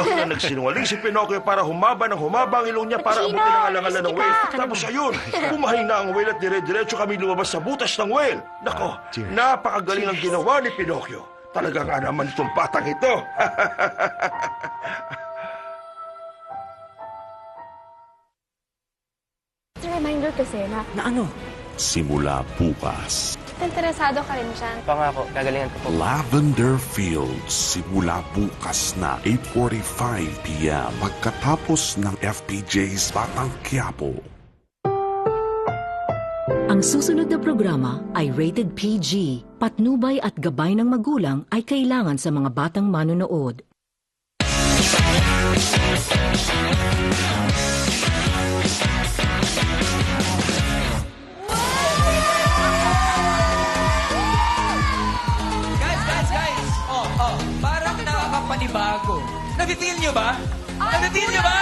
na nagsinungaling si Pinocchio para humaba ng humaba ang ilong niya para Chino, abutin ang alangalan ng sige whale. ka. Tapos ayun, bumahay na ang whale at dire-diretso kami lumabas sa butas ng whale. Nako, Cheers. napakagaling ang ginawa ni Pinocchio. Talagang naman itong batang ito. It's a reminder kasi na Na ano? Simula bukas. interesado ka rin siya. Pangako, gagalingan ko po. Lavender Fields. Simula bukas na 8:45 p.m. Pagkatapos ng FPJ's Batang Quiapo. Ang susunod na programa ay rated PG. Patnubay at gabay ng magulang ay kailangan sa mga batang manonood. Guys! Parang nakakapanibago. Nabitil nyo ba? Nabitil nyo ba?